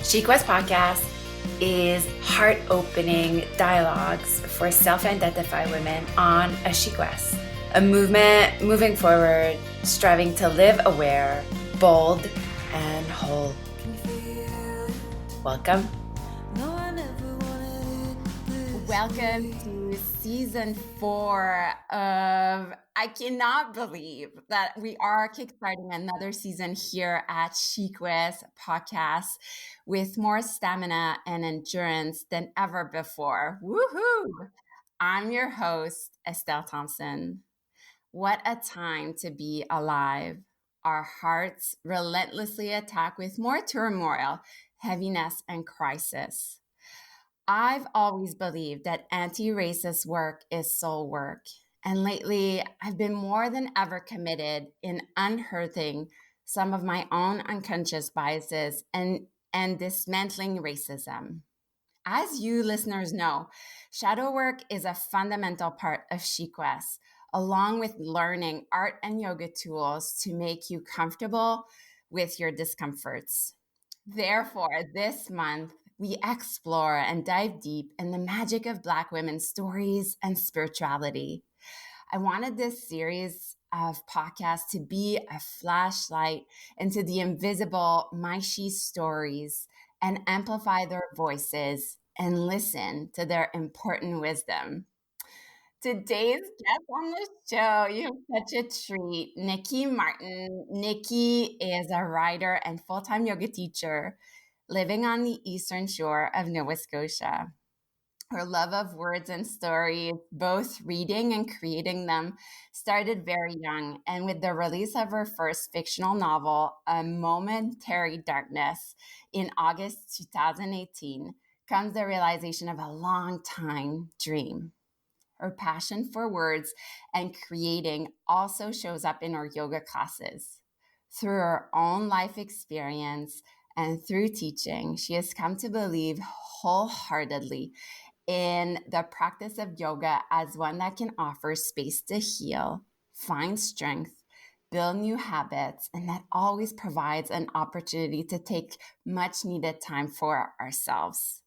Chic West Podcast is heart-opening dialogues for self-identified women on a Chic West, a movement moving forward, striving to live aware, bold, and whole. Welcome. Welcome to season 4 of I cannot believe that we are kickstarting another season here at Chic West Podcast with more stamina and endurance than ever before. Woohoo! I'm your host, Estelle Thompson. What a time to be alive. Our hearts relentlessly attack with more turmoil, heaviness, and crisis. I've always believed that anti-racist work is soul work. And lately, I've been more than ever committed in unearthing some of my own unconscious biases and dismantling racism. As you listeners know, shadow work is a fundamental part of Chic West, along with learning art and yoga tools to make you comfortable with your discomforts. Therefore, this month, we explore and dive deep in the magic of Black women's stories and spirituality. I wanted this series of podcasts to be a flashlight into the invisible My She stories and amplify their voices and listen to their important wisdom. Today's guest on the show, you have such a treat, Nikki Martin. Nikki is a writer and full-time yoga teacher living on the eastern shore of Nova Scotia. Her love of words and stories, both reading and creating them, started very young. And with the release of her first fictional novel, A Momentary Darkness, in August 2018, comes the realization of a long time dream. Her passion for words and creating also shows up in her yoga classes. Through her own life experience and through teaching, she has come to believe wholeheartedly in the practice of yoga as one that can offer space to heal, find strength, build new habits, and that always provides an opportunity to take much needed time for ourselves.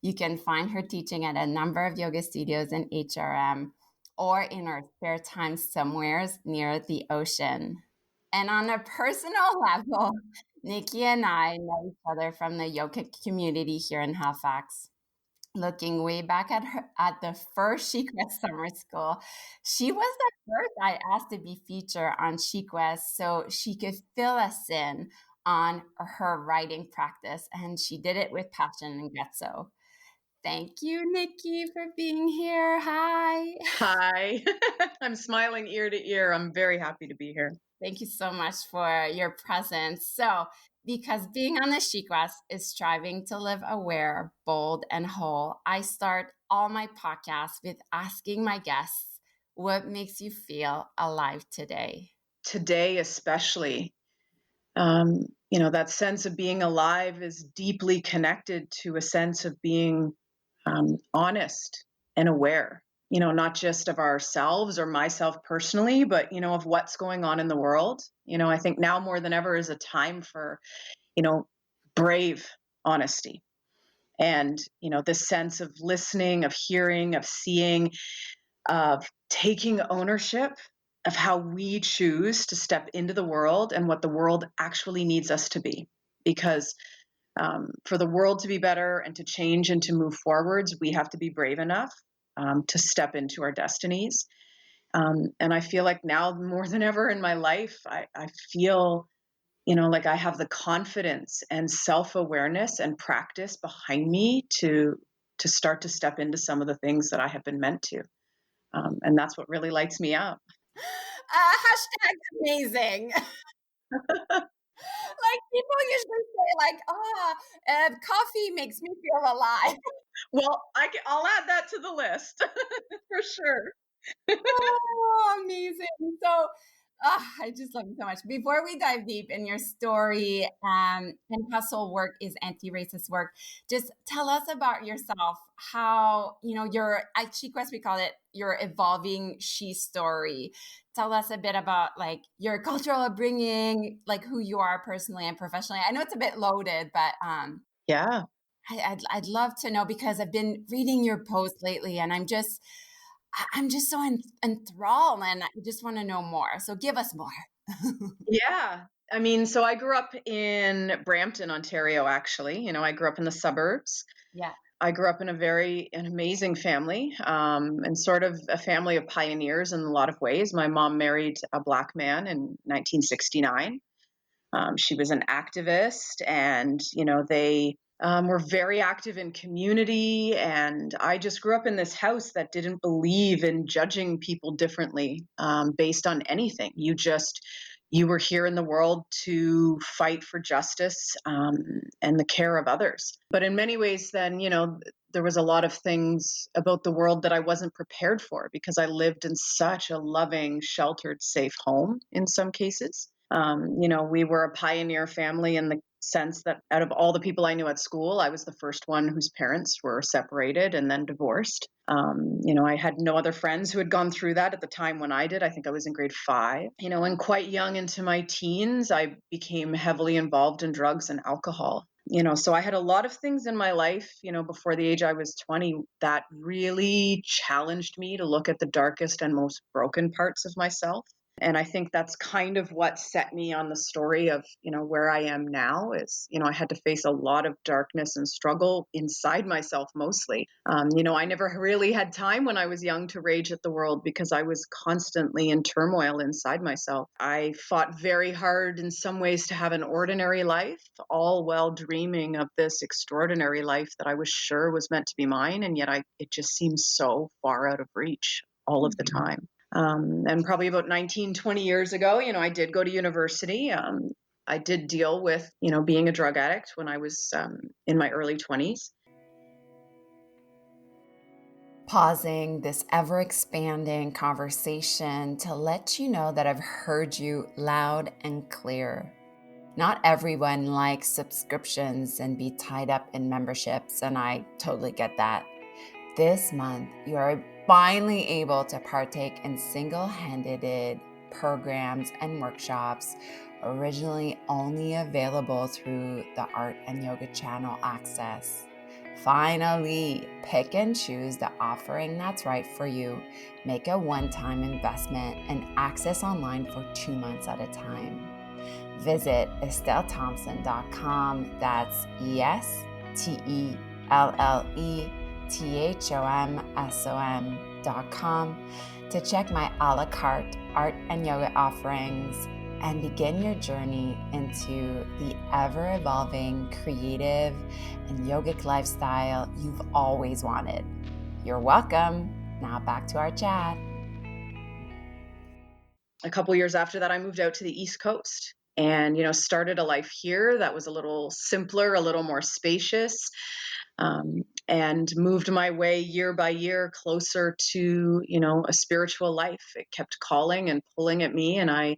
You can find her teaching at a number of yoga studios in HRM or in her spare time somewhere near the ocean. And on a personal level, Nikki and I know each other from the yoga community here in Halifax. Looking way back at the first Chic West summer school, she was the first I asked to be featured on Chic West so she could fill us in on her writing practice, and she did it with passion and gusto. Thank you, Nikki, for being here. Hi. Hi. I'm smiling ear to ear. I'm very happy to be here. Thank you so much for your presence. So, because being on the Chic West is striving to live aware, bold, and whole, I start all my podcasts with asking my guests, what makes you feel alive today? Today, especially, that sense of being alive is deeply connected to a sense of being honest and aware, not just of ourselves or myself personally, but, of what's going on in the world. I think now more than ever is a time for, brave honesty. And, this sense of listening, of hearing, of seeing, of taking ownership of how we choose to step into the world and what the world actually needs us to be. Because for the world to be better and to change and to move forwards, we have to be brave enough to step into our destinies. And I feel like now more than ever in my life, I feel like I have the confidence and self-awareness and practice behind me to start to step into some of the things that I have been meant to. And that's what really lights me up. Hashtag amazing. Like people usually say, coffee makes me feel alive. Well, I'll add that to the list for sure. Oh, amazing. So, I just love you so much. Before we dive deep in your story and how soul work is anti-racist work, just tell us about yourself, how, at Chic West, we call it your evolving she story. Tell us a bit about like your cultural upbringing, like who you are personally and professionally. I know it's a bit loaded, but Yeah. I'd love to know, because I've been reading your posts lately, and I'm just so enthralled, and I just want to know more. So give us more. Yeah. I mean, so I grew up in Brampton, Ontario, actually. I grew up in the suburbs. Yeah. I grew up in an amazing family, and sort of a family of pioneers in a lot of ways. My mom married a Black man in 1969. She was an activist, and they were very active in community. And I just grew up in this house that didn't believe in judging people differently based on anything. You were here in the world to fight for justice and the care of others. But in many ways, then there was a lot of things about the world that I wasn't prepared for, because I lived in such a loving, sheltered, safe home in some cases. We were a pioneer family in the sense that out of all the people I knew at school, I was the first one whose parents were separated and then divorced. I had no other friends who had gone through that at the time when I did. I think I was in grade 5. And quite young into my teens, I became heavily involved in drugs and alcohol. So I had a lot of things in my life, before the age I was 20, that really challenged me to look at the darkest and most broken parts of myself. And I think that's kind of what set me on the story of, where I am now is, I had to face a lot of darkness and struggle inside myself mostly. I never really had time when I was young to rage at the world, because I was constantly in turmoil inside myself. I fought very hard in some ways to have an ordinary life, all while dreaming of this extraordinary life that I was sure was meant to be mine. And yet it just seems so far out of reach all of the time. And probably about 19, 20 years ago, I did go to university. I did deal with, being a drug addict when I was in my early 20s. Pausing this ever expanding conversation to let you know that I've heard you loud and clear. Not everyone likes subscriptions and be tied up in memberships, and I totally get that. This month, you are finally able to partake in single-handed programs and workshops originally only available through the Art and Yoga channel access. Finally, pick and choose the offering that's right for you. Make a one-time investment and access online for 2 months at a time. Visit EstelleThompson.com. That's ESTELLETHOMSON.com to check my a la carte art and yoga offerings and begin your journey into the ever-evolving creative and yogic lifestyle you've always wanted. You're welcome. Now back to our chat. A couple years after that, I moved out to the East Coast and, started a life here that was a little simpler, a little more spacious, and moved my way year by year closer to, a spiritual life. It kept calling and pulling at me. And I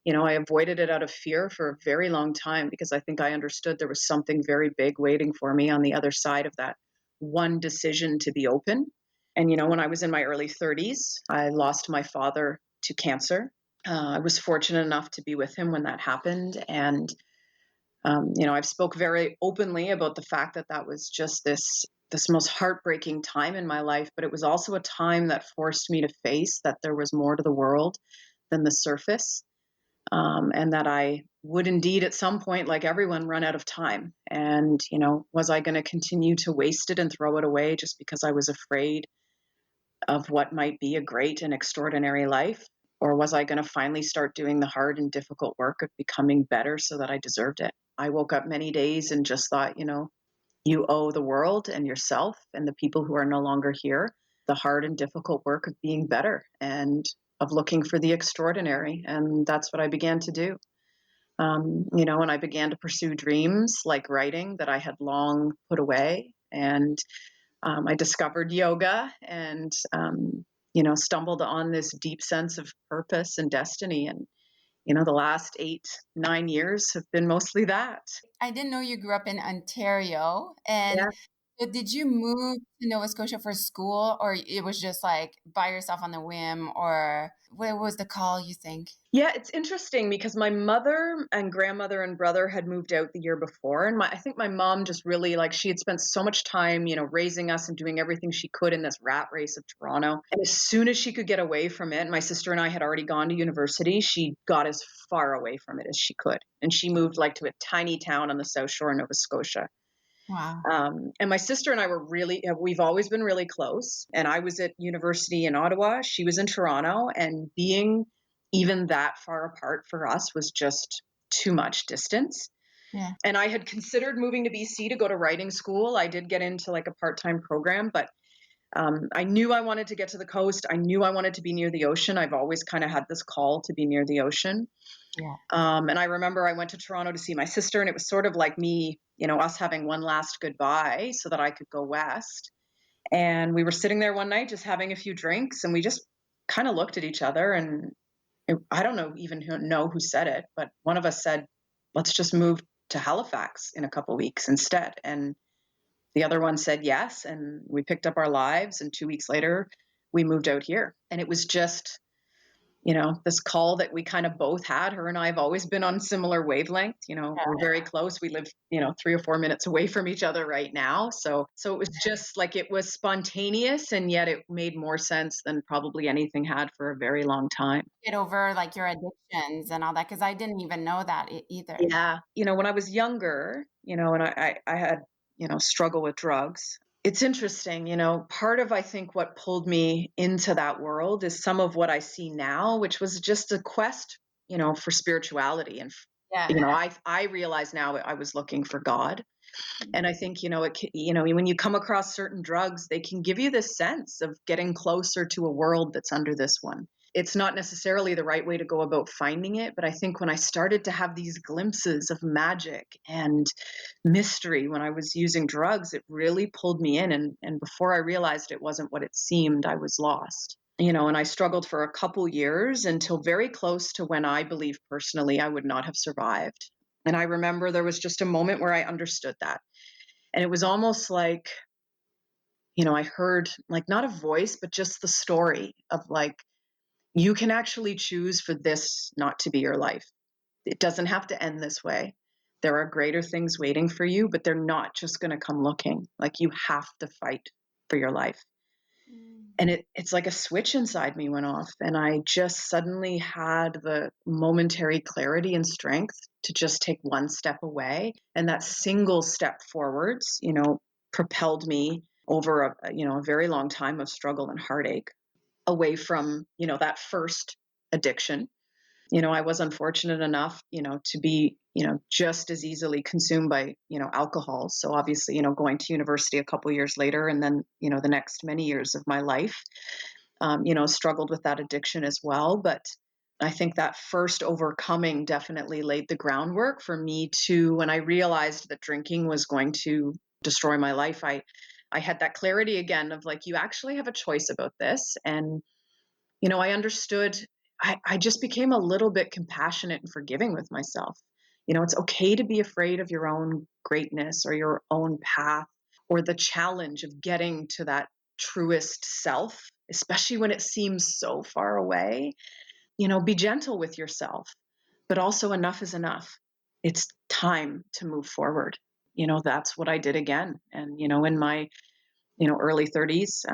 avoided it out of fear for a very long time, because I think I understood there was something very big waiting for me on the other side of that one decision to be open. And, when I was in my early 30s, I lost my father to cancer. I was fortunate enough to be with him when that happened. And, I've spoke very openly about the fact that that was just this most heartbreaking time in my life, but it was also a time that forced me to face that there was more to the world than the surface. And that I would indeed at some point, like everyone, run out of time. And, was I going to continue to waste it and throw it away just because I was afraid of what might be a great and extraordinary life? Or was I going to finally start doing the hard and difficult work of becoming better so that I deserved it? I woke up many days and just thought, you owe the world and yourself and the people who are no longer here the hard and difficult work of being better and of looking for the extraordinary. And that's what I began to do. And I began to pursue dreams like writing that I had long put away. And I discovered yoga and, stumbled on this deep sense of purpose and destiny. And, the last 8, 9 years have been mostly that. I didn't know you grew up in Ontario. And Yeah. So did you move to Nova Scotia for school, or it was just like by yourself on the whim, or what was the call, you think? Yeah, it's interesting because my mother and grandmother and brother had moved out the year before. And I think my mom just really, like, she had spent so much time, raising us and doing everything she could in this rat race of Toronto. And as soon as she could get away from it, my sister and I had already gone to university, she got as far away from it as she could. And she moved like to a tiny town on the South Shore of Nova Scotia. Wow. And my sister and I we've always been really close. And I was at university in Ottawa. She was in Toronto. And being even that far apart for us was just too much distance. Yeah. And I had considered moving to BC to go to writing school. I did get into like a part-time program, but I knew I wanted to get to the coast. I knew I wanted to be near the ocean. I've always kind of had this call to be near the ocean. Yeah. And I remember I went to Toronto to see my sister, and it was sort of like me, us having one last goodbye so that I could go west. And we were sitting there one night just having a few drinks, and we just kind of looked at each other. And I don't know who said it, but one of us said, "Let's just move to Halifax in a couple weeks instead." And the other one said yes. And we picked up our lives. And 2 weeks later, we moved out here. And it was just, this call that we kind of both had. Her and I have always been on similar wavelength. We're very close. We live, 3 or 4 minutes away from each other right now. So it was just like, it was spontaneous, and yet it made more sense than probably anything had for a very long time. Get over like your addictions and all that, because I didn't even know that either. Yeah. When I was younger, and I had, struggle with drugs. It's interesting, part of, I think, what pulled me into that world is some of what I see now, which was just a quest, for spirituality. And, Yeah. I realize now I was looking for God. And I think, when you come across certain drugs, they can give you this sense of getting closer to a world that's under this one. It's not necessarily the right way to go about finding it, but I think when I started to have these glimpses of magic and mystery when I was using drugs, it really pulled me in. And before I realized it wasn't what it seemed, I was lost. And I struggled for a couple years until very close to when I believe personally I would not have survived. And I remember there was just a moment where I understood that. And it was almost like, I heard like not a voice, but just the story of like, you can actually choose for this not to be your life. It doesn't have to end this way. There are greater things waiting for you, but they're not just going to come looking. Like, you have to fight for your life. And it's like a switch inside me went off, and I just suddenly had the momentary clarity and strength to just take one step away. And that single step forwards, propelled me over a very long time of struggle and heartache away from, that first addiction. I was unfortunate enough, to be, just as easily consumed by, alcohol. So obviously, going to university a couple years later, and then, the next many years of my life, struggled with that addiction as well. But I think that first overcoming definitely laid the groundwork for me to, when I realized that drinking was going to destroy my life, I had that clarity again of like, you actually have a choice about this. And I understood, I just became a little bit compassionate and forgiving with myself. It's okay to be afraid of your own greatness or your own path or the challenge of getting to that truest self, especially when it seems so far away. Be gentle with yourself, but also enough is enough. It's time to move forward. That's what I did again. And, in my early 30s,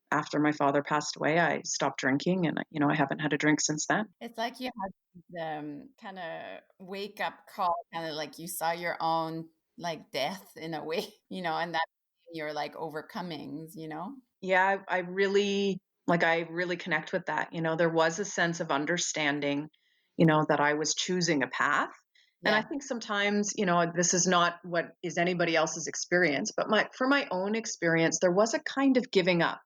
after my father passed away, I stopped drinking, and I haven't had a drink since then. It's like you had the kind of wake up call, kind of like you saw your own like death in a way, and that you're like overcomings. Yeah, I really connect with that. There was a sense of understanding, that I was choosing a path. And I Yeah. think sometimes, this is not what is anybody else's experience, but for my own experience, there was a kind of giving up,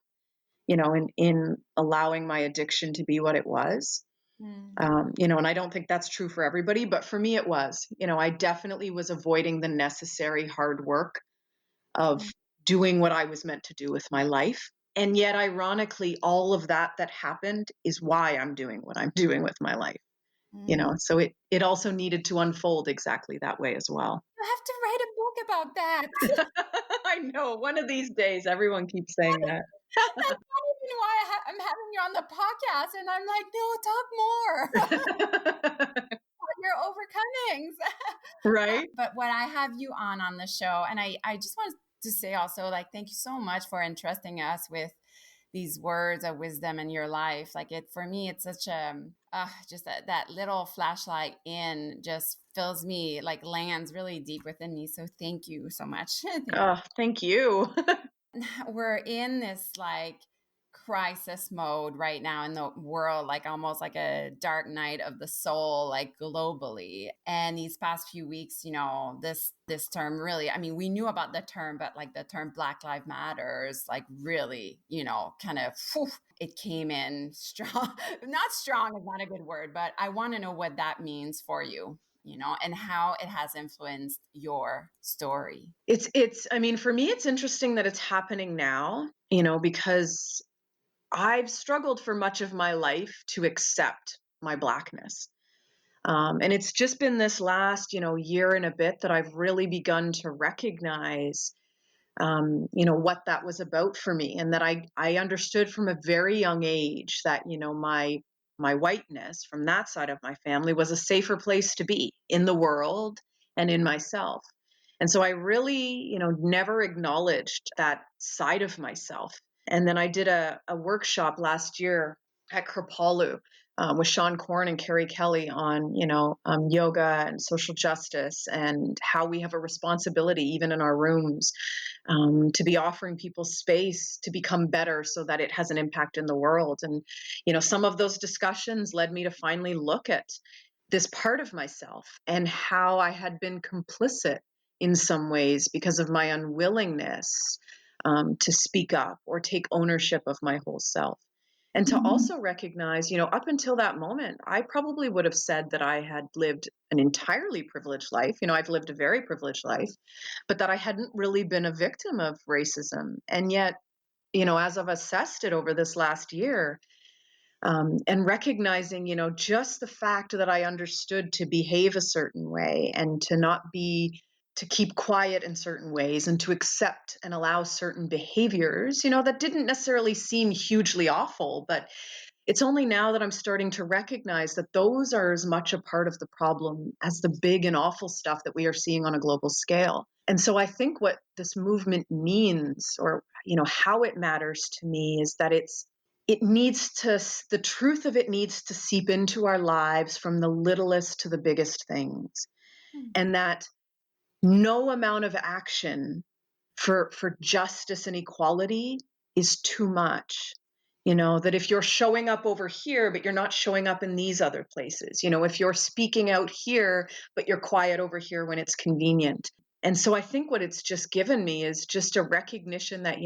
in allowing my addiction to be what it was. And I don't think that's true for everybody, but for me, it was. I definitely was avoiding the necessary hard work of doing what I was meant to do with my life. And yet, ironically, all of that happened is why I'm doing what I'm doing with my life. So it also needed to unfold exactly that way as well. You have to write a book about that. I know. One of these days, everyone keeps saying that. That's not even why I'm having you on the podcast. And I'm like, no, talk more about your overcomings. Right? But what I have you on the show, and I just want to say also, like, thank you so much for entrusting us with these words of wisdom in your life. Like it, for me, it's such a, just that little flashlight in just fills me, like lands really deep within me. So thank you so much. Thank you. We're in this like crisis mode right now in the world, like almost like a dark night of the soul, like globally. And these past few weeks, this term really, I mean, we knew about the term, but like the term Black Lives Matters, like really, kind of it came in strong. Not strong is not a good word, but I want to know what that means for you, and how it has influenced your story. I mean, for me, it's interesting that it's happening now, because I've struggled for much of my life to accept my Blackness. And it's just been this last, year and a bit that I've really begun to recognize, what that was about for me. And that I understood from a very young age that, my whiteness from that side of my family was a safer place to be in the world and in myself. And so I really, never acknowledged that side of myself. And then I did a workshop last year at Kripalu with Sean Korn and Carrie Kelly on, yoga and social justice and how we have a responsibility, even in our rooms, to be offering people space to become better so that it has an impact in the world. And, some of those discussions led me to finally look at this part of myself and how I had been complicit in some ways because of my unwillingness to speak up or take ownership of my whole self. And to also recognize, up until that moment, I probably would have said that I had lived an entirely privileged life. I've lived a very privileged life, but that I hadn't really been a victim of racism. And yet, as I've assessed it over this last year, and recognizing, just the fact that I understood to behave a certain way and to keep quiet in certain ways and to accept and allow certain behaviors, that didn't necessarily seem hugely awful, but it's only now that I'm starting to recognize that those are as much a part of the problem as the big and awful stuff that we are seeing on a global scale. And so I think what this movement means, or, how it matters to me, is that the truth of it needs to seep into our lives from the littlest to the biggest things. And that no amount of action for justice and equality is too much. That if you're showing up over here, but you're not showing up in these other places, if you're speaking out here, but you're quiet over here when it's convenient. And so I think what it's just given me is just a recognition that,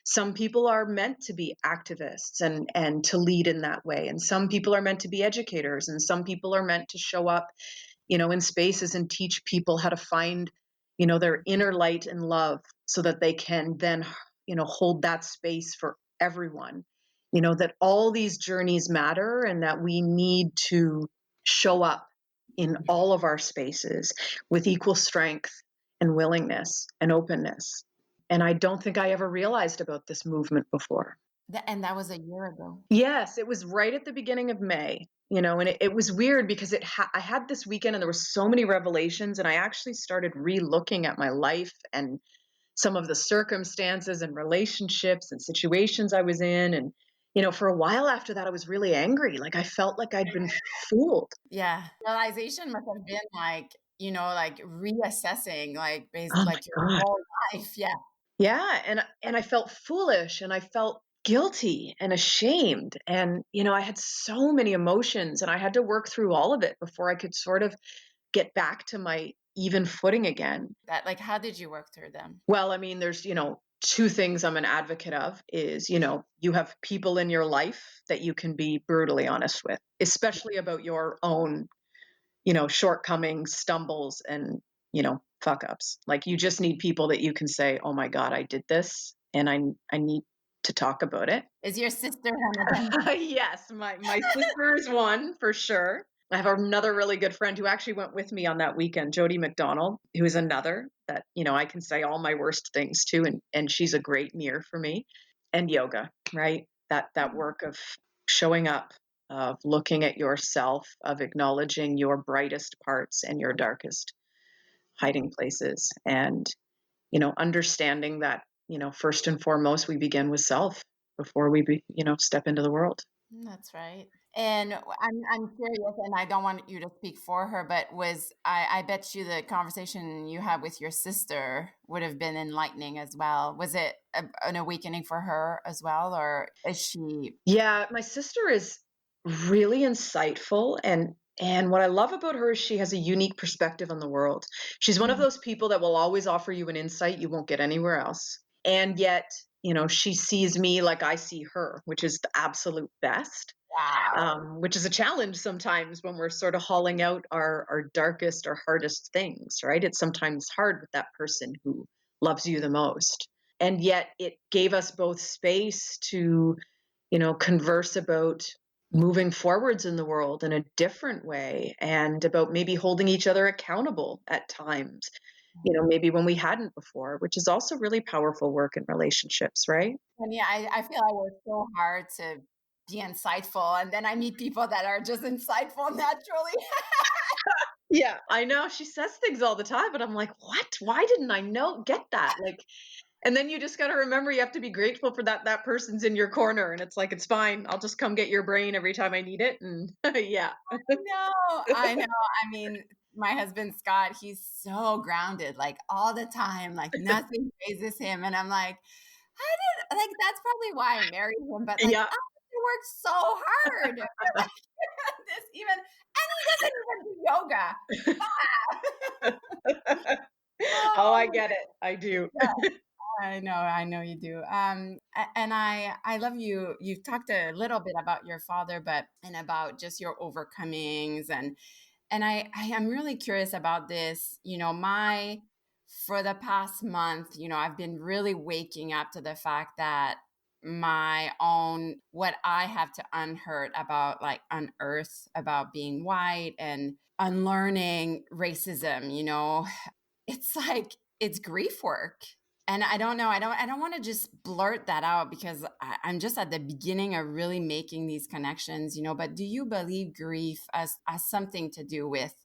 some people are meant to be activists and to lead in that way. And some people are meant to be educators, and some people are meant to show up, in spaces and teach people how to find, their inner light and love so that they can then, hold that space for everyone. That all these journeys matter and that we need to show up in all of our spaces with equal strength and willingness and openness. And I don't think I ever realized about this movement before. And that was a year ago. Yes, it was right at the beginning of May, and it was weird because I had this weekend and there were so many revelations, and I actually started re-looking at my life and some of the circumstances and relationships and situations I was in. And, for a while after that, I was really angry. Like I felt like I'd been fooled. Yeah. Realization must have been like, like reassessing, like based Oh like your my God. whole life. Yeah. Yeah. And I felt foolish and I felt guilty and ashamed. And, I had so many emotions and I had to work through all of it before I could sort of get back to my even footing again. That like, how did you work through them? Well, I mean, there's, two things I'm an advocate of is, you have people in your life that you can be brutally honest with, especially about your own, shortcomings, stumbles, and, fuck ups. Like you just need people that you can say, oh my God, I did this and I need to talk about it. Is your sister one of them? Yes, my sister is one for sure. I have another really good friend who actually went with me on that weekend, Jody McDonald, who is another that, I can say all my worst things to, and she's a great mirror for me. And yoga, right? That work of showing up, of looking at yourself, of acknowledging your brightest parts and your darkest hiding places. And, understanding that, first and foremost, we begin with self before we step into the world. That's right. And I'm curious, and I don't want you to speak for her, but I bet you the conversation you had with your sister would have been enlightening as well. Was it an awakening for her as well, or is she? Yeah, my sister is really insightful, and what I love about her is she has a unique perspective on the world. She's one of Mm. those people that will always offer you an insight you won't get anywhere else. And yet, she sees me like I see her, which is the absolute best. Wow. Which is a challenge sometimes when we're sort of hauling out our darkest or hardest things, right? It's sometimes hard with that person who loves you the most. And yet it gave us both space to, converse about moving forwards in the world in a different way and about maybe holding each other accountable at times, maybe when we hadn't before, which is also really powerful work in relationships, right? And yeah, I feel I work so hard to be insightful, and then I meet people that are just insightful naturally. Yeah, I know. She says things all the time, but I'm like, "What? Why didn't I get that?" Like, and then you just got to remember you have to be grateful for that person's in your corner, and it's like, "It's fine. I'll just come get your brain every time I need it." And yeah. No, I know. I mean, my husband Scott, he's so grounded, like all the time, like nothing phases him. And I'm like, how did like that's probably why I married him, but like Yeah. I have to work so hard for like this even and he doesn't even do yoga. Oh, I Oh get it. I do. yeah. I know you do. And I love you. You've talked a little bit about your father, but and about just your overcomings and I am really curious about this. My for the past month, I've been really waking up to the fact that my own what I have to unearth about being white and unlearning racism, it's like it's grief work. And I don't know. I don't want to just blurt that out because I'm just at the beginning of really making these connections, but do you believe grief as something to do with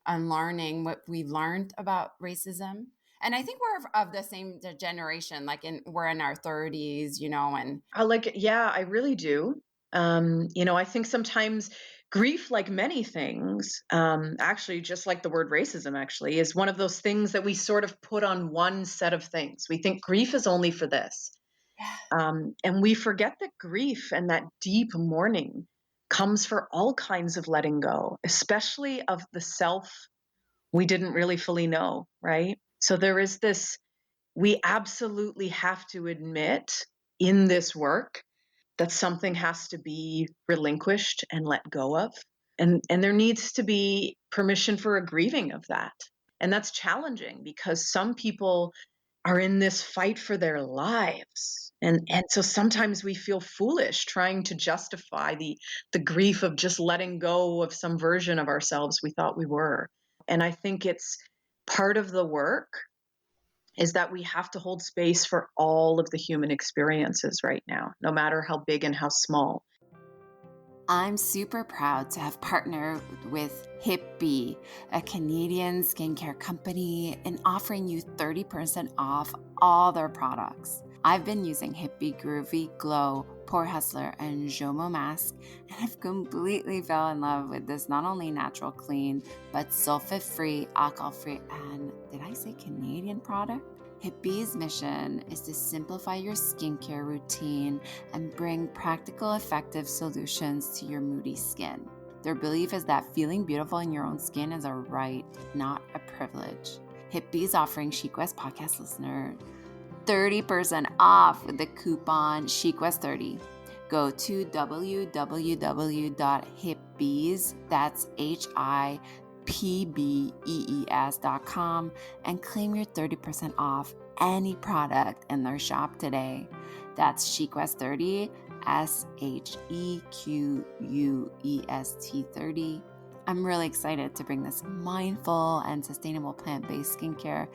unlearning what we learned about racism? And I think we're of the same generation, like we're in our 30s, and I like it. Yeah, I really do. I think sometimes grief, like many things, actually, just like the word racism, actually, is one of those things that we sort of put on one set of things. We think grief is only for this. And we forget that grief and that deep mourning comes for all kinds of letting go, especially of the self we didn't really fully know, right? So there is this, we absolutely have to admit in this work that something has to be relinquished and let go of. And there needs to be permission for a grieving of that. And that's challenging because some people are in this fight for their lives. And so sometimes we feel foolish trying to justify the grief of just letting go of some version of ourselves we thought we were. And I think it's part of the work is that we have to hold space for all of the human experiences right now, no matter how big and how small. I'm super proud to have partnered with Hip Bee, a Canadian skincare company, in offering you 30% off all their products. I've been using Hip Bee Groovy Glow, Pore Hustler, and Jomo Mask, and I've completely fell in love with this not only natural clean, but sulfate-free, alcohol-free, and did I say Canadian product? Hip Bee's mission is to simplify your skincare routine and bring practical, effective solutions to your moody skin. Their belief is that feeling beautiful in your own skin is a right, not a privilege. Hip Bee is offering Chic West podcast listener 30% off with the coupon ChicWest30. Go to www.hipbees, that's HIPBEES.com, and claim your 30% off any product in their shop today. That's ChicWest30, SHEQUEST 30, I'm really excited to bring this mindful and sustainable plant-based skincare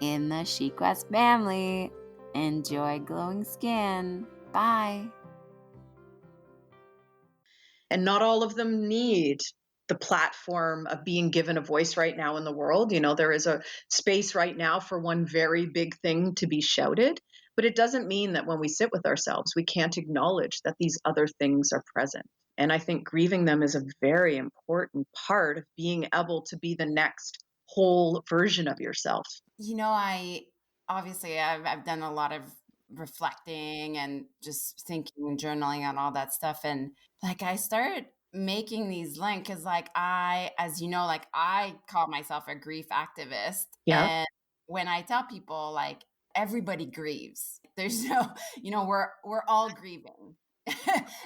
in the Chic West family. Enjoy glowing skin. Bye. And not all of them need the platform of being given a voice right now in the world. There is a space right now for one very big thing to be shouted, but it doesn't mean that when we sit with ourselves, we can't acknowledge that these other things are present. And I think grieving them is a very important part of being able to be the next whole version of yourself. I obviously I've done a lot of reflecting and just thinking and journaling and all that stuff. And like I started making these links because as you know, like I call myself a grief activist. Yeah. And when I tell people like everybody grieves, there's no, we're all grieving.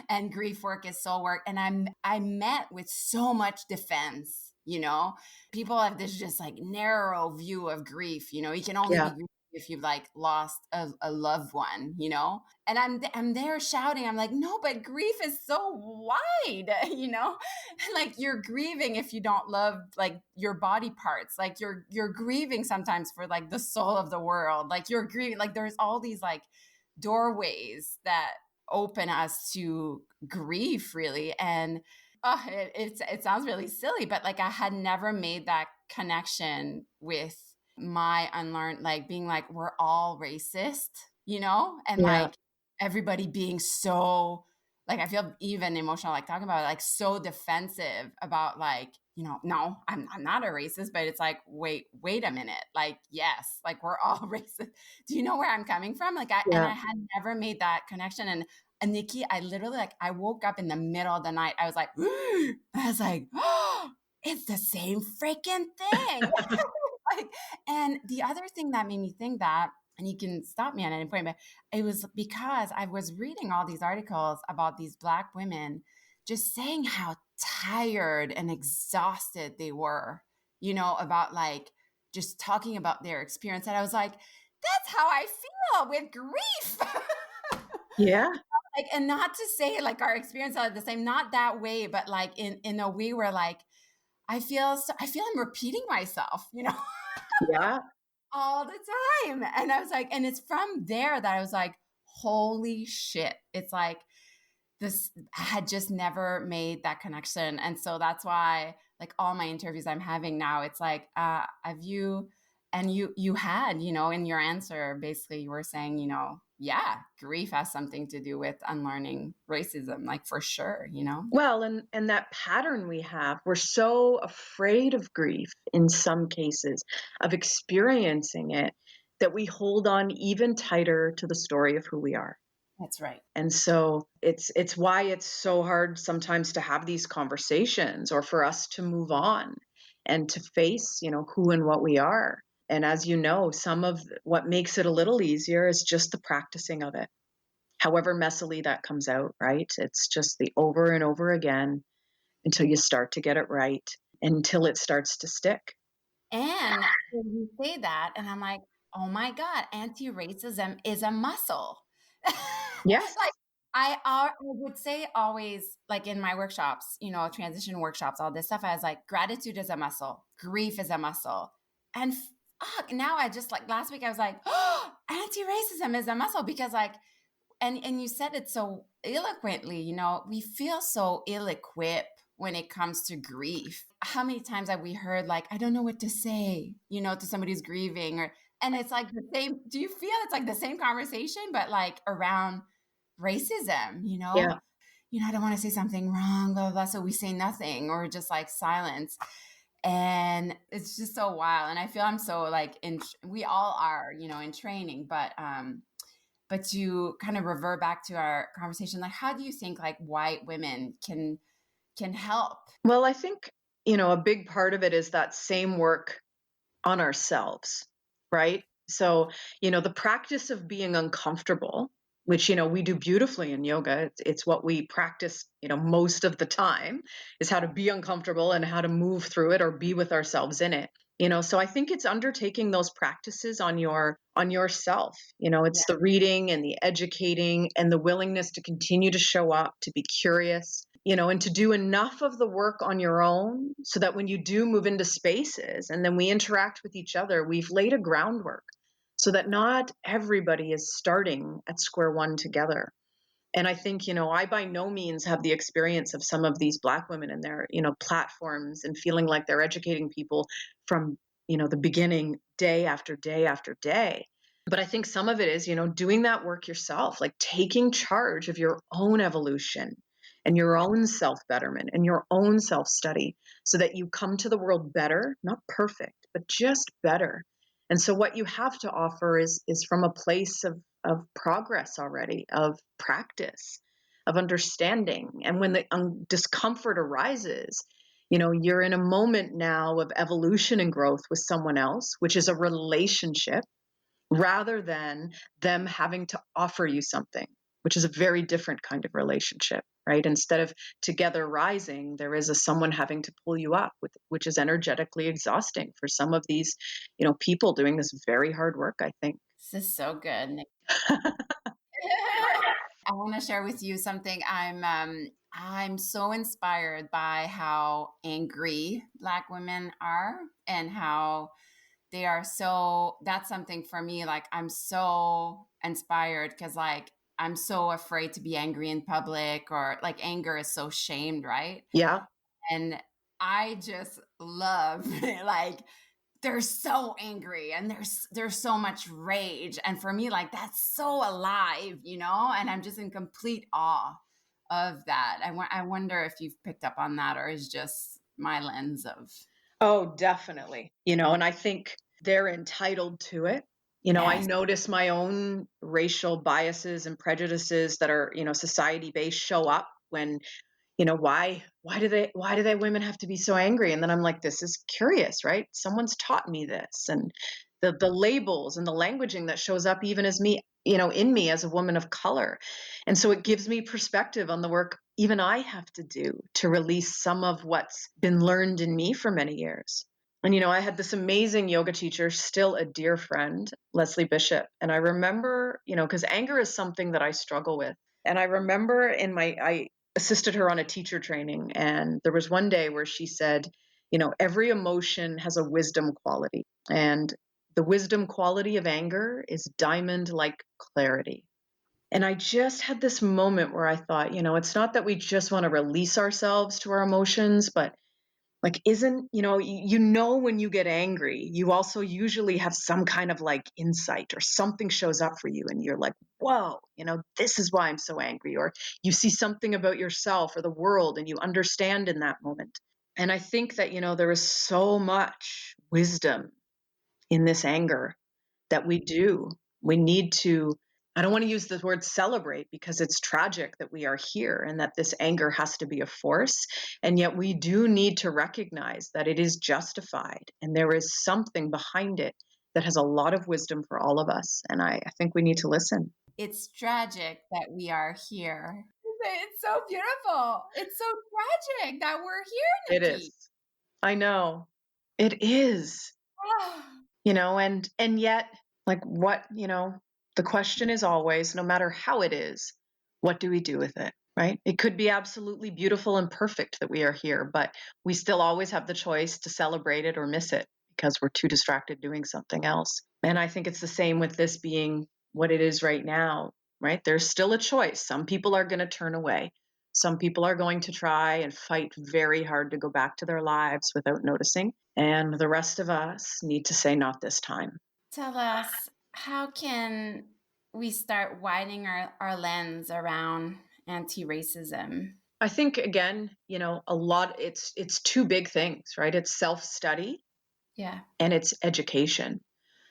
And grief work is soul work. And I met with so much defense. People have this just like narrow view of grief. You can only be Yeah. grieving if you've like lost a loved one. And I'm there shouting. I'm like, no, but grief is so wide. Like you're grieving if you don't love like your body parts. Like you're grieving sometimes for like the soul of the world. Like you're grieving. Like there's all these like doorways that open us to grief, really. And it sounds really silly, but like I had never made that connection with my unlearned, like being like, we're all racist, and Yeah. like everybody being so, like, I feel even emotional, like talking about it, like so defensive about like, no, I'm not a racist, but it's like, wait a minute. Like, yes, like we're all racist. Do you know where I'm coming from? Like and Yeah. I had never made that connection. And Nikki, I literally like I woke up in the middle of the night. I was like, oh, it's the same freaking thing. Like, and the other thing that made me think that, and you can stop me at any point, but it was because I was reading all these articles about these Black women just saying how tired and exhausted they were, about like just talking about their experience. And I was like, that's how I feel with grief. Yeah. Like, and not to say like our experience are the same, not that way, but like in a way where like I feel I'm repeating myself, Yeah. all the time. And I was like, and it's from there that I was like, holy shit. It's like this, I had just never made that connection. And so that's why like all my interviews I'm having now, it's like, have you, and you had, in your answer, basically you were saying, yeah, grief has something to do with unlearning racism, like for sure. Well, and that pattern we have, we're so afraid of grief in some cases, of experiencing it, that we hold on even tighter to the story of who we are. That's right. And so it's why it's so hard sometimes to have these conversations, or for us to move on and to face, who and what we are. And as you know, some of what makes it a little easier is just the practicing of it. However messily that comes out, right? It's just the over and over again until you start to get it right, until it starts to stick. And so you say that, and I'm like, oh my God, anti-racism is a muscle. Yes. Like I would say always, like in my workshops, transition workshops, all this stuff, I was like, gratitude is a muscle, grief is a muscle. And fuck, now I just like last week I was like, oh, anti-racism is a muscle because like, and you said it so eloquently, we feel so ill-equipped when it comes to grief. How many times have we heard like, I don't know what to say, to somebody who's grieving, and it's like the same, do you feel it's like the same conversation, but like around racism, Yeah. I don't want to say something wrong, blah, blah, blah. So we say nothing or just like silence. And it's just so wild. And I feel I'm so like we all are, in training, but to kind of revert back to our conversation, like how do you think like white women can help? Well, I think, a big part of it is that same work on ourselves, right? So, the practice of being uncomfortable, which, we do beautifully in yoga, it's what we practice, most of the time, is how to be uncomfortable and how to move through it or be with ourselves in it. So I think it's undertaking those practices on yourself. Yeah. It's the reading and the educating and the willingness to continue to show up, to be curious, and to do enough of the work on your own so that when you do move into spaces and then we interact with each other, we've laid a groundwork so that not everybody is starting at square one together. And I think, I by no means have the experience of some of these Black women and their, platforms and feeling like they're educating people from, the beginning, day after day after day. But I think some of it is, doing that work yourself, like taking charge of your own evolution and your own self betterment and your own self study so that you come to the world better, not perfect, but just better. And so what you have to offer is from a place of progress already, of practice, of understanding. And when the discomfort arises, you're in a moment now of evolution and growth with someone else, which is a relationship rather than them having to offer you something, which is a very different kind of relationship, right? Instead of together rising, there is someone having to pull you up, which is energetically exhausting for some of these, people doing this very hard work, I think. This is so good, Nikki. I want to share with you something. I'm so inspired by how angry Black women are and how they are so, that's something for me. Like, I'm so inspired because, like, I'm so afraid to be angry in public, or like anger is so shamed, right? Yeah. And I just love like they're so angry and there's so much rage, and for me, like, that's so alive, and I'm just in complete awe of that. I wonder if you've picked up on that, or is just my lens of. Oh, definitely. And I think they're entitled to it. I Yes. notice my own racial biases and prejudices that are, society based show up when, why do they women have to be so angry? And then I'm like, this is curious, right? Someone's taught me this. And the labels and the languaging that shows up even as me, in me as a woman of color. And so it gives me perspective on the work even I have to do to release some of what's been learned in me for many years. And, I had this amazing yoga teacher, still a dear friend, Leslie Bishop. And I remember, because anger is something that I struggle with. And I remember I assisted her on a teacher training. And there was one day where she said, every emotion has a wisdom quality. And the wisdom quality of anger is diamond like clarity. And I just had this moment where I thought, it's not that we just want to release ourselves to our emotions, but like, isn't, when you get angry, you also usually have some kind of like insight or something shows up for you and you're like, whoa, this is why I'm so angry. Or you see something about yourself or the world and you understand in that moment. And I think that, there is so much wisdom in this anger that we do. We need to, I don't want to use the word celebrate because it's tragic that we are here and that this anger has to be a force. And yet we do need to recognize that it is justified and there is something behind it that has a lot of wisdom for all of us. And I think we need to listen. It's tragic that we are here. It's so beautiful. It's so tragic that we're here, It Nikki. is. I know. It is. And yet, like, what, the question is always, no matter how it is, what do we do with it, right? It could be absolutely beautiful and perfect that we are here, but we still always have the choice to celebrate it or miss it because we're too distracted doing something else. And I think it's the same with this being what it is right now, right? There's still a choice. Some people are going to turn away. Some people are going to try and fight very hard to go back to their lives without noticing. And the rest of us need to say, not this time. Tell us, how can we start widening our lens around anti-racism? I think, again, a lot, it's two big things, right? It's self-study Yeah. and it's education.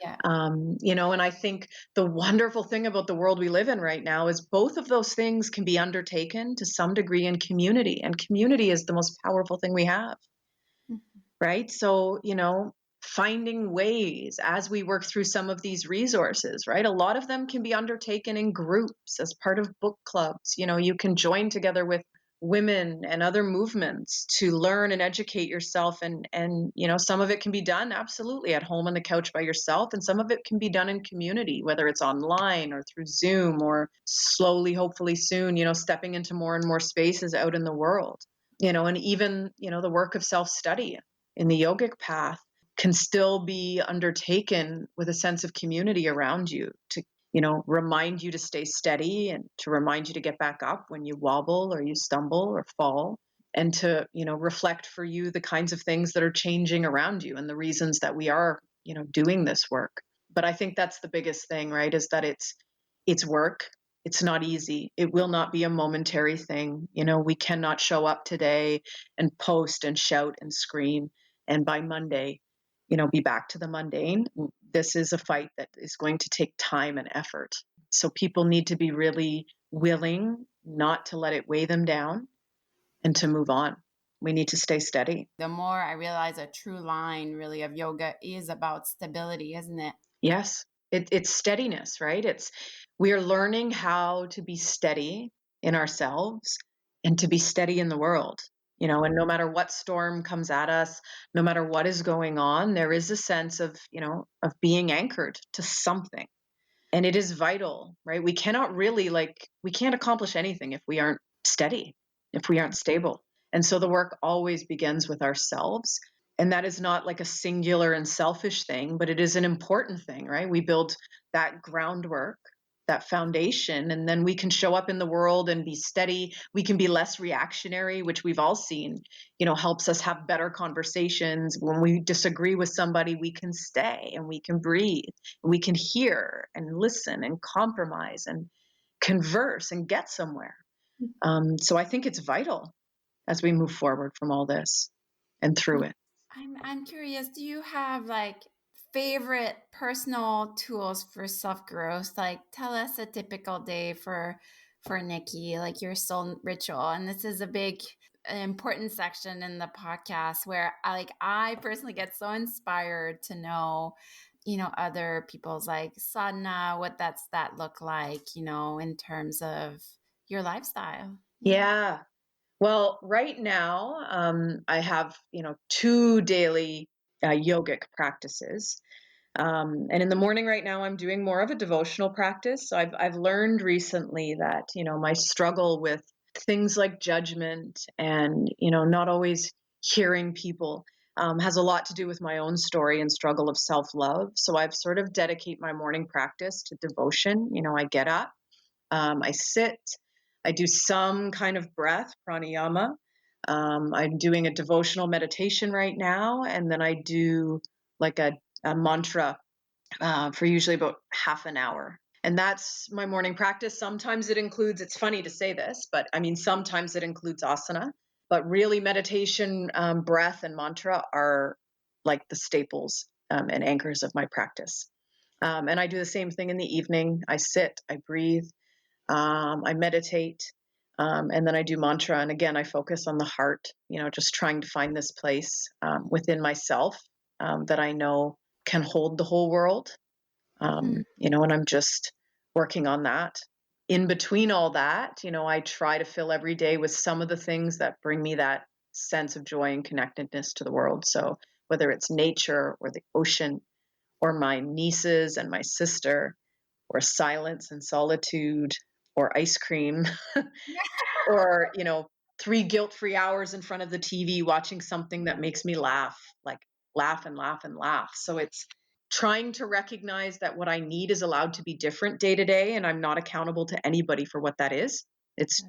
Yeah. And I think the wonderful thing about the world we live in right now is both of those things can be undertaken to some degree in community, and community is the most powerful thing we have, right? So, finding ways as we work through some of these resources, right? A lot of them can be undertaken in groups as part of book clubs. You can join together with women and other movements to learn and educate yourself. And some of it can be done absolutely at home on the couch by yourself, and some of it can be done in community, whether it's online or through Zoom, or slowly, hopefully soon, stepping into more and more spaces out in the world. And even, the work of self-study in the yogic path can still be undertaken with a sense of community around you to remind you to stay steady, and to remind you to get back up when you wobble or you stumble or fall, and to, reflect for you the kinds of things that are changing around you and the reasons that we are, doing this work. But I think that's the biggest thing, right? Is that it's work. It's not easy. It will not be a momentary thing. We cannot show up today and post and shout and scream, and by Monday, be back to the mundane. This is a fight that is going to take time and effort. So people need to be really willing not to let it weigh them down and to move on. We need to stay steady. The more I realize a true line really of yoga is about stability, isn't it? Yes, it's steadiness, right? We are learning how to be steady in ourselves and to be steady in the world. And no matter what storm comes at us, no matter what is going on, there is a sense of, of being anchored to something. And it is vital, right? We cannot really we can't accomplish anything if we aren't steady, if we aren't stable. And so the work always begins with ourselves. And that is not like a singular and selfish thing, but it is an important thing, right? We build that groundwork, that foundation, and then we can show up in the world and be steady. We can be less reactionary, which we've all seen, helps us have better conversations. When we disagree with somebody, we can stay and we can breathe, and we can hear and listen and compromise and converse and get somewhere. So I think it's vital as we move forward from all this and through it. I'm curious, do you have favorite personal tools for self-growth? Tell us a typical day for Nikki, your soul ritual. And this is a big important section in the podcast where I personally get so inspired to know other people's sadhana, what that look like, in terms of your lifestyle. Yeah. Well, right now, I have, 2 daily yogic practices. And in the morning right now, I'm doing more of a devotional practice. So I've learned recently that, my struggle with things like judgment and, not always hearing people has a lot to do with my own story and struggle of self-love. So I've sort of dedicate my morning practice to devotion. I get up, I sit, I do some kind of breath, pranayama. I'm doing a devotional meditation right now, and then I do like a mantra for usually about half an hour. And that's my morning practice. Sometimes it includes, it's funny to say this, but I mean, sometimes it includes asana, but really meditation, breath, and mantra are like the staples and anchors of my practice. And I do the same thing in the evening. I sit, I breathe, I meditate, and then I do mantra. And again, I focus on the heart, just trying to find this place within myself that I know can hold the whole world. And I'm just working on that. In between all that, I try to fill every day with some of the things that bring me that sense of joy and connectedness to the world. So whether it's nature or the ocean or my nieces and my sister, or silence and solitude, or ice cream, or 3 guilt-free hours in front of the TV watching something that makes me laugh, laugh and laugh and laugh. So it's trying to recognize that what I need is allowed to be different day to day, and I'm not accountable to anybody for what that is. It's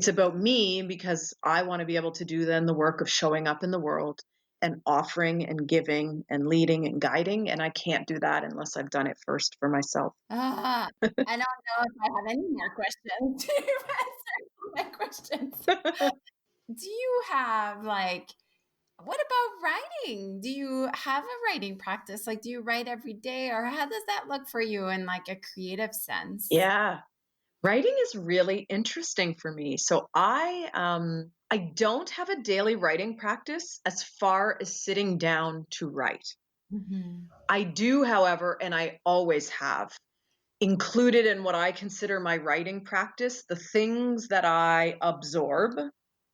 about me, because I want to be able to do then the work of showing up in the world and offering and giving and leading and guiding. And I can't do that unless I've done it first for myself. I don't know if I have any more questions to answer my questions. Do you have what about writing? Do you have a writing practice? Do you write every day, or how does that look for you in a creative sense? Yeah. Writing is really interesting for me. So I don't have a daily writing practice as far as sitting down to write. Mm-hmm. I do, however, and I always have, included in what I consider my writing practice, the things that I absorb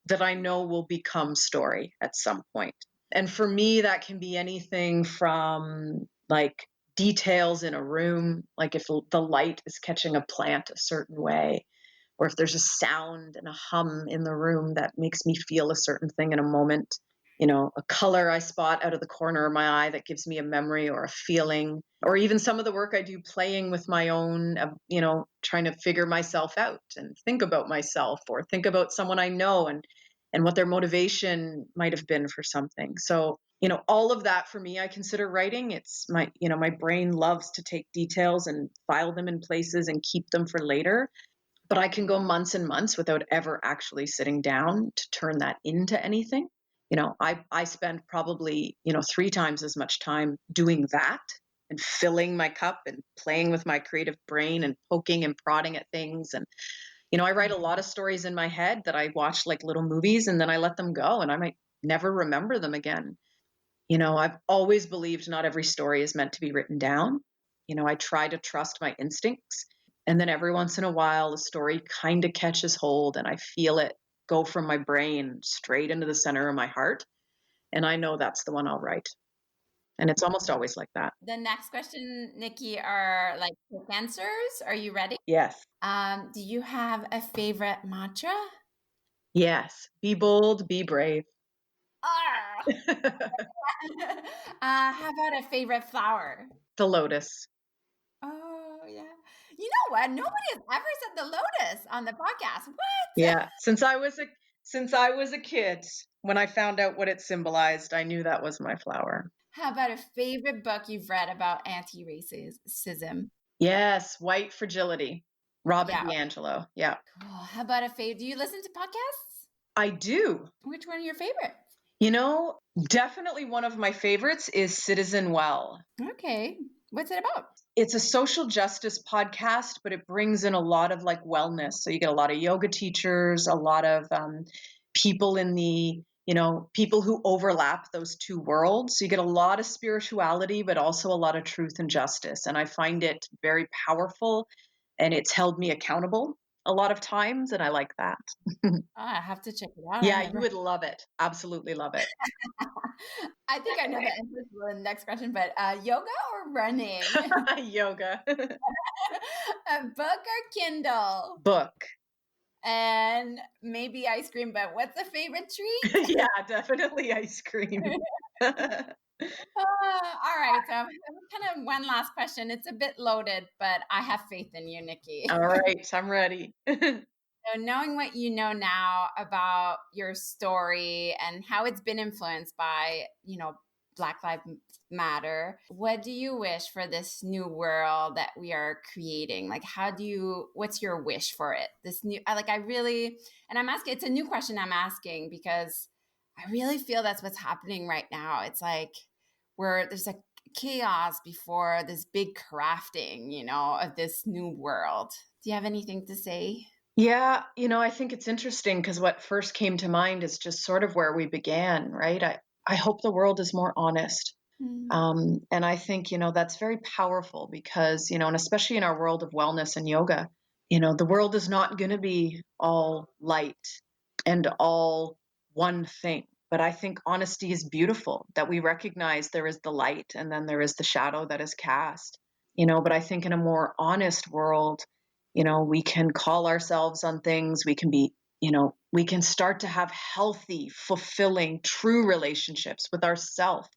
that I know will become story at some point. And for me, that can be anything from like details in a room, like if the light is catching a plant a certain way, or if there's a sound and a hum in the room that makes me feel a certain thing in a moment, a color I spot out of the corner of my eye that gives me a memory or a feeling, or even some of the work I do playing with my own, trying to figure myself out and think about myself or think about someone I know and what their motivation might have been for something. So, all of that for me, I consider writing. It's my brain loves to take details and file them in places and keep them for later. But I can go months and months without ever actually sitting down to turn that into anything. I spend probably, 3 times as much time doing that and filling my cup and playing with my creative brain and poking and prodding at things. And, I write a lot of stories in my head that I watch like little movies and then I let them go and I might never remember them again. I've always believed not every story is meant to be written down. I try to trust my instincts. And then every once in a while, the story kind of catches hold and I feel it go from my brain straight into the center of my heart. And I know that's the one I'll write. And it's almost always like that. The next question, Nikki, are like quick answers. Are you ready? Yes. Do you have a favorite mantra? Yes. Be bold, be brave. Ah! How about a favorite flower? The lotus. Oh, yeah. You know what? Nobody has ever said the lotus on the podcast. What? Yeah. Since I was a kid, when I found out what it symbolized, I knew that was my flower. How about a favorite book you've read about anti-racism? Yes, White Fragility. Robin Yeah. DiAngelo. Yeah. Cool. How about a favorite? Do you listen to podcasts? I do. Which one are your favorites? Definitely one of my favorites is Citizen Well. Okay. What's it about? It's a social justice podcast, but it brings in a lot of like wellness. So you get a lot of yoga teachers, a lot of people in the, people who overlap those two worlds. So you get a lot of spirituality, but also a lot of truth and justice. And I find it very powerful and it's held me accountable a lot of times. And I like that. I have to check it out. I Yeah, you never. would love it. Absolutely love it. I think I know the answer to the next question, but yoga or running? Yoga. A book or Kindle? Book. And maybe ice cream, but what's a favorite treat? Yeah, definitely ice cream. All right, so kind of one last question. It's a bit loaded, but I have faith in you, Nikki. All right, I'm ready. So knowing what you know now about your story and how it's been influenced by, Black Lives Matter, what do you wish for this new world that we are creating? Like, what's your wish for it? This new, I really, and I'm asking, it's a new question I'm asking because I really feel that's what's happening right now. It's like there's a chaos before this big crafting, of this new world. Do you have anything to say? Yeah, I think it's interesting because what first came to mind is just sort of where we began, right? I hope the world is more honest. Mm. And I think, that's very powerful because, and especially in our world of wellness and yoga, the world is not going to be all light and all one thing. But I think honesty is beautiful, that we recognize there is the light and then there is the shadow that is cast. But I think in a more honest world, we can call ourselves on things. We can be, we can start to have healthy, fulfilling, true relationships with ourselves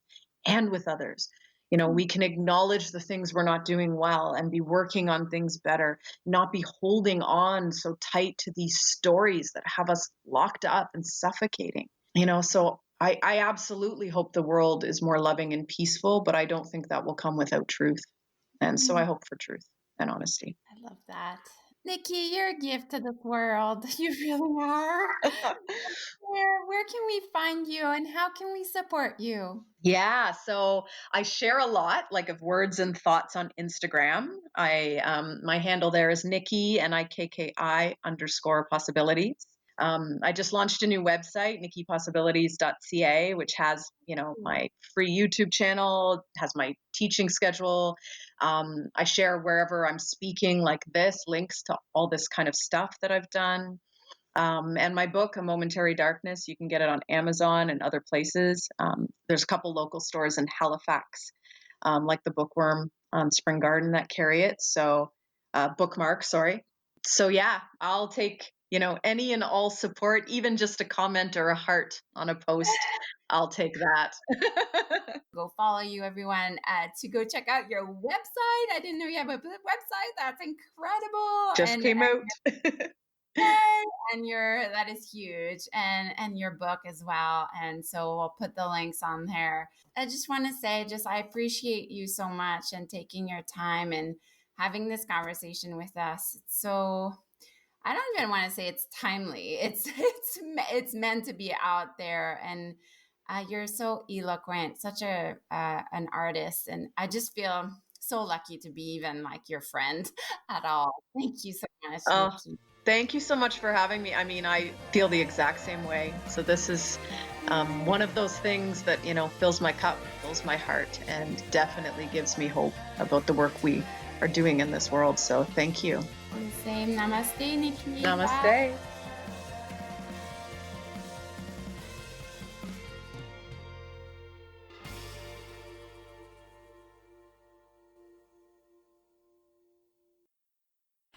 and with others. We can acknowledge the things we're not doing well and be working on things better, not be holding on so tight to these stories that have us locked up and suffocating. So I absolutely hope the world is more loving and peaceful, but I don't think that will come without truth. And so I hope for truth and honesty. I love that. Nikki, you're a gift to the world. You really are. Where can we find you and how can we support you? Yeah, so I share a lot like of words and thoughts on Instagram. My handle there is Nikki NIKKI _possibilities. I just launched a new website, nikkipossibilities.ca, which has, my free YouTube channel, has my teaching schedule. I share wherever I'm speaking like this, links to all this kind of stuff that I've done. And my book, A Momentary Darkness, you can get it on Amazon and other places. There's a couple local stores in Halifax, like the Bookworm on Spring Garden, that carry it. So, Bookmark, sorry. So yeah, I'll take, any and all support, even just a comment or a heart on a post. I'll take that. Go follow you, everyone, to go check out your website. I didn't know you have a website. That's incredible. Just came out. And that is huge, and your book as well. And so we'll put the links on there. I just want to say, I appreciate you so much and taking your time and having this conversation with us. So I don't even want to say it's timely. It's meant to be out there, and you're so eloquent, such an artist, and I just feel so lucky to be even like your friend at all. Thank you so much, Nikki. Thank you so much for having me. I mean, I feel the exact same way. So this is one of those things that, fills my cup, fills my heart, and definitely gives me hope about the work we are doing in this world. So thank you. Same. Namaste, Nikki. Namaste. Bye.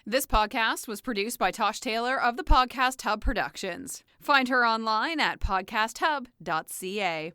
This podcast was produced by Tosh Taylor of the Podcast Hub Productions. Find her online at podcasthub.ca.